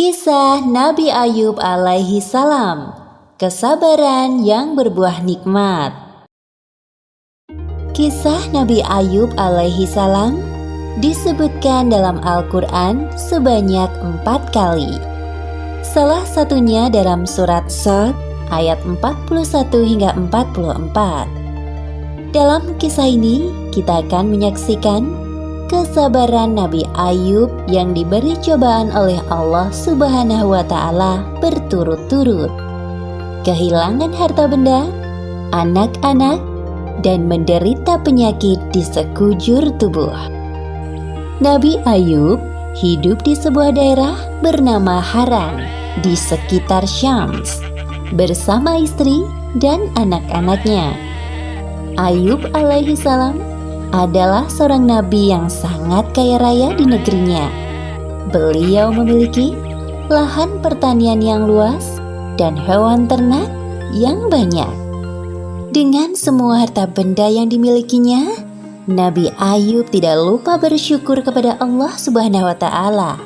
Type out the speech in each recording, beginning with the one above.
Kisah Nabi Ayub alaihi salam, kesabaran yang berbuah nikmat. Kisah Nabi Ayub alaihi salam disebutkan dalam Al-Quran sebanyak 4 kali. Salah satunya dalam surat Shad ayat 41 hingga 44. Dalam kisah ini kita akan menyaksikan kesabaran Nabi Ayub yang diberi cobaan oleh Allah Subhanahu wa Ta'ala berturut-turut, kehilangan harta benda, anak-anak, dan menderita penyakit di sekujur tubuh. Nabi Ayub hidup di sebuah daerah bernama Haran di sekitar Syams bersama istri dan anak-anaknya. Ayub alaihi salam adalah seorang nabi yang sangat kaya raya di negerinya. Beliau memiliki lahan pertanian yang luas dan hewan ternak yang banyak. Dengan semua harta benda yang dimilikinya, Nabi Ayub tidak lupa bersyukur kepada Allah Subhanahu wa Ta'ala.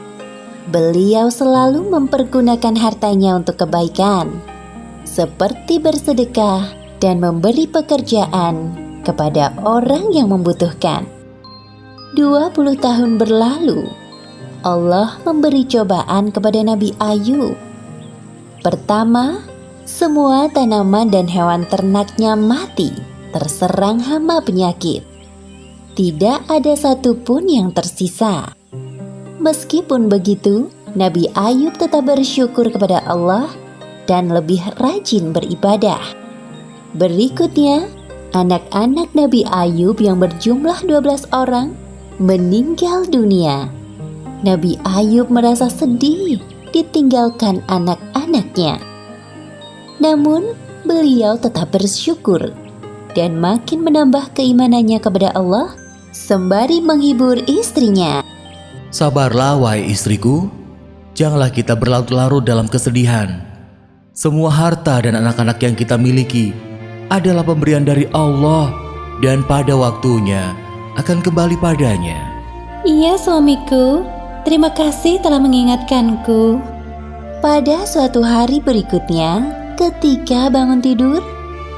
Beliau selalu mempergunakan hartanya untuk kebaikan, seperti bersedekah dan memberi pekerjaan kepada orang yang membutuhkan. 20 tahun berlalu, Allah memberi cobaan kepada Nabi Ayub. Pertama, semua tanaman dan hewan ternaknya mati, terserang hama penyakit. Tidak ada satupun yang tersisa. Meskipun begitu, Nabi Ayub tetap bersyukur kepada Allah dan lebih rajin beribadah. Berikutnya, anak-anak Nabi Ayub yang berjumlah 12 orang meninggal dunia. Nabi Ayub merasa sedih ditinggalkan anak-anaknya. Namun, beliau tetap bersyukur dan makin menambah keimanannya kepada Allah sembari menghibur istrinya. Sabarlah wahai istriku, janganlah kita berlarut-larut dalam kesedihan. Semua harta dan anak-anak yang kita miliki adalah pemberian dari Allah dan pada waktunya akan kembali padanya. Iya suamiku, terima kasih telah mengingatkanku. Pada suatu hari berikutnya, ketika bangun tidur,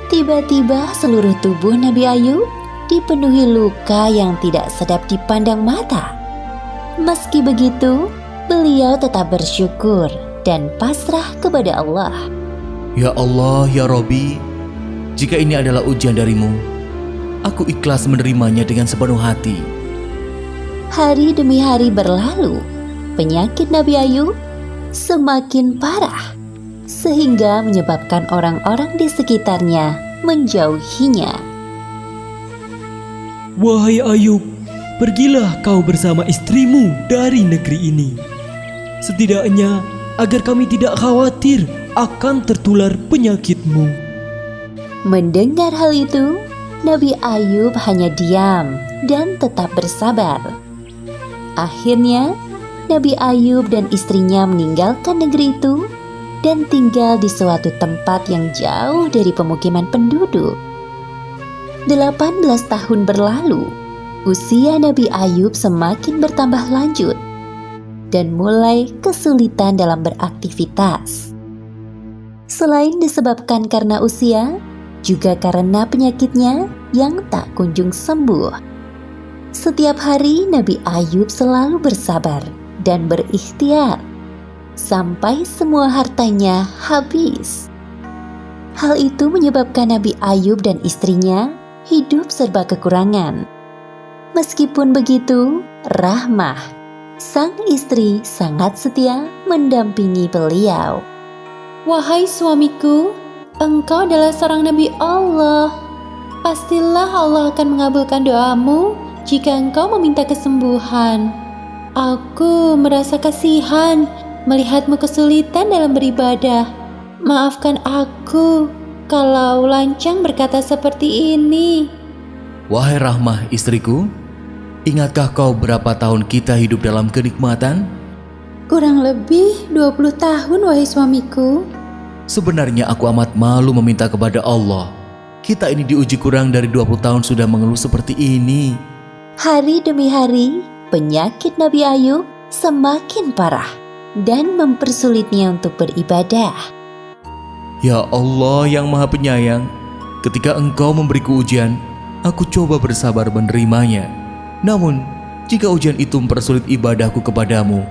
tiba-tiba seluruh tubuh Nabi Ayub dipenuhi luka yang tidak sedap dipandang mata. Meski begitu, beliau tetap bersyukur dan pasrah kepada Allah. Ya Allah, ya Robbi, jika ini adalah ujian darimu, aku ikhlas menerimanya dengan sepenuh hati. Hari demi hari berlalu, penyakit Nabi Ayub semakin parah, sehingga menyebabkan orang-orang di sekitarnya menjauhinya. Wahai Ayub, pergilah kau bersama istrimu dari negeri ini. Setidaknya agar kami tidak khawatir akan tertular penyakitmu. Mendengar hal itu, Nabi Ayub hanya diam dan tetap bersabar. Akhirnya, Nabi Ayub dan istrinya meninggalkan negeri itu dan tinggal di suatu tempat yang jauh dari pemukiman penduduk. 18 tahun berlalu, usia Nabi Ayub semakin bertambah lanjut dan mulai kesulitan dalam beraktivitas. Selain disebabkan karena usia, juga karena penyakitnya yang tak kunjung sembuh. Setiap hari Nabi Ayub selalu bersabar dan berikhtiar sampai semua hartanya habis. Hal itu menyebabkan Nabi Ayub dan istrinya hidup serba kekurangan. Meskipun begitu, Rahmah, sang istri, sangat setia mendampingi beliau. Wahai suamiku, engkau adalah seorang Nabi Allah. Pastilah Allah akan mengabulkan doamu jika engkau meminta kesembuhan. Aku merasa kasihan melihatmu kesulitan dalam beribadah. Maafkan aku kalau lancang berkata seperti ini. Wahai Rahmah istriku, ingatkah kau berapa tahun kita hidup dalam kenikmatan? Kurang lebih 20 tahun wahai suamiku. Sebenarnya aku amat malu meminta kepada Allah. Kita ini diuji kurang dari 20 tahun sudah mengeluh seperti ini. Hari demi hari, penyakit Nabi Ayub semakin parah dan mempersulitnya untuk beribadah. Ya Allah yang Maha Penyayang, ketika Engkau memberiku ujian, aku coba bersabar menerimanya. Namun, jika ujian itu mempersulit ibadahku kepadamu,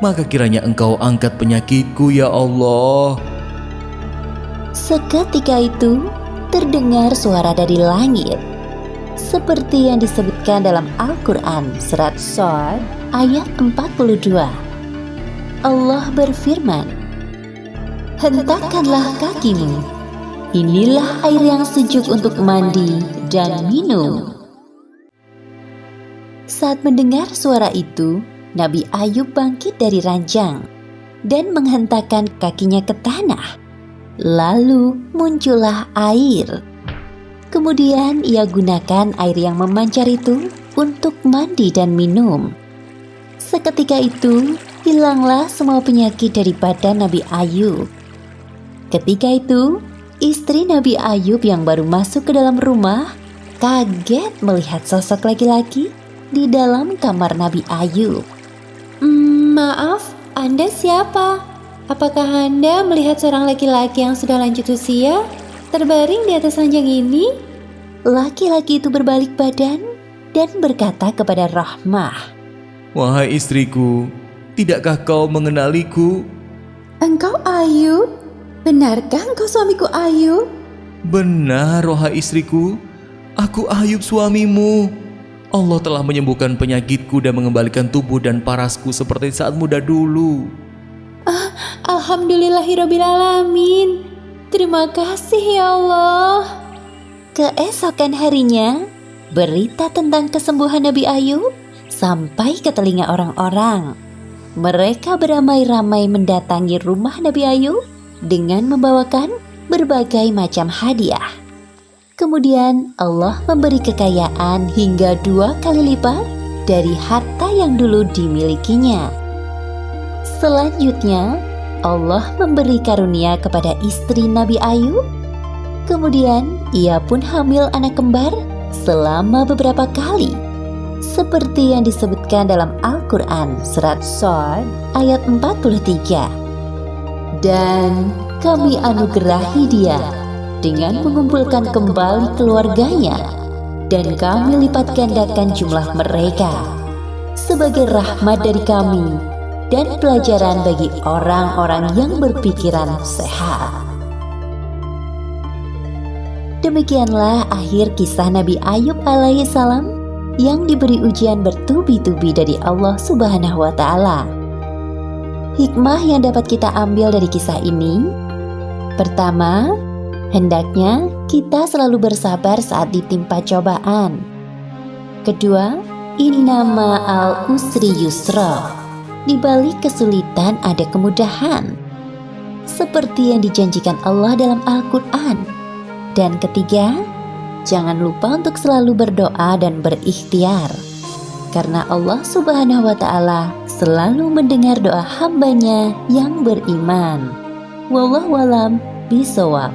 maka kiranya Engkau angkat penyakitku ya Allah. Seketika itu, terdengar suara dari langit. Seperti yang disebutkan dalam Al-Quran surat Shad ayat 42. Allah berfirman, "Hentakkanlah kakimu, inilah air yang sejuk untuk mandi dan minum." Saat mendengar suara itu, Nabi Ayub bangkit dari ranjang dan menghentakkan kakinya ke tanah. Lalu muncullah air. Kemudian ia gunakan air yang memancar itu untuk mandi dan minum. Seketika itu, hilanglah semua penyakit dari badan Nabi Ayub. Ketika itu, istri Nabi Ayub yang baru masuk ke dalam rumah kaget melihat sosok laki-laki di dalam kamar Nabi Ayub. Maaf, Anda siapa? Apakah Anda melihat seorang laki-laki yang sudah lanjut usia terbaring di atas ranjang ini? Laki-laki itu berbalik badan dan berkata kepada Rahmah, Wahai istriku, tidakkah kau mengenaliku? Engkau Ayub? Benarkah engkau suamiku Ayub? Benar, wahai istriku, aku Ayub suamimu. Allah telah menyembuhkan penyakitku dan mengembalikan tubuh dan parasku seperti saat muda dulu. Alhamdulillahirrabbilalamin. Terima kasih ya Allah. keesokan harinya, berita tentang kesembuhan Nabi Ayub sampai ke telinga orang-orang. Mereka beramai-ramai mendatangi rumah Nabi Ayub dengan membawakan berbagai macam hadiah. Kemudian Allah memberi kekayaan hingga 2 kali lipat dari harta yang dulu dimilikinya. Selanjutnya, Allah memberi karunia kepada istri Nabi Ayub. Kemudian ia pun hamil anak kembar selama beberapa kali, seperti yang disebutkan dalam Al-Quran surat Shad ayat 43. Dan kami anugerahi dia dengan mengumpulkan kembali keluarganya, dan kami lipat gandakan jumlah mereka sebagai rahmat dari kami dan pelajaran bagi orang-orang yang berpikiran sehat. Demikianlah akhir kisah Nabi Ayub alaihissalam yang diberi ujian bertubi-tubi dari Allah Subhanahu wa Ta'ala. Hikmah yang dapat kita ambil dari kisah ini: pertama, hendaknya kita selalu bersabar saat ditimpa cobaan. Kedua, inna ma'al usri yusra, di balik kesulitan ada kemudahan, seperti yang dijanjikan Allah dalam Al-Quran. Dan ketiga, jangan lupa untuk selalu berdoa dan berikhtiar, karena Allah Subhanahu wa Ta'ala selalu mendengar doa hambanya yang beriman. Wallahu a'lam bishawab.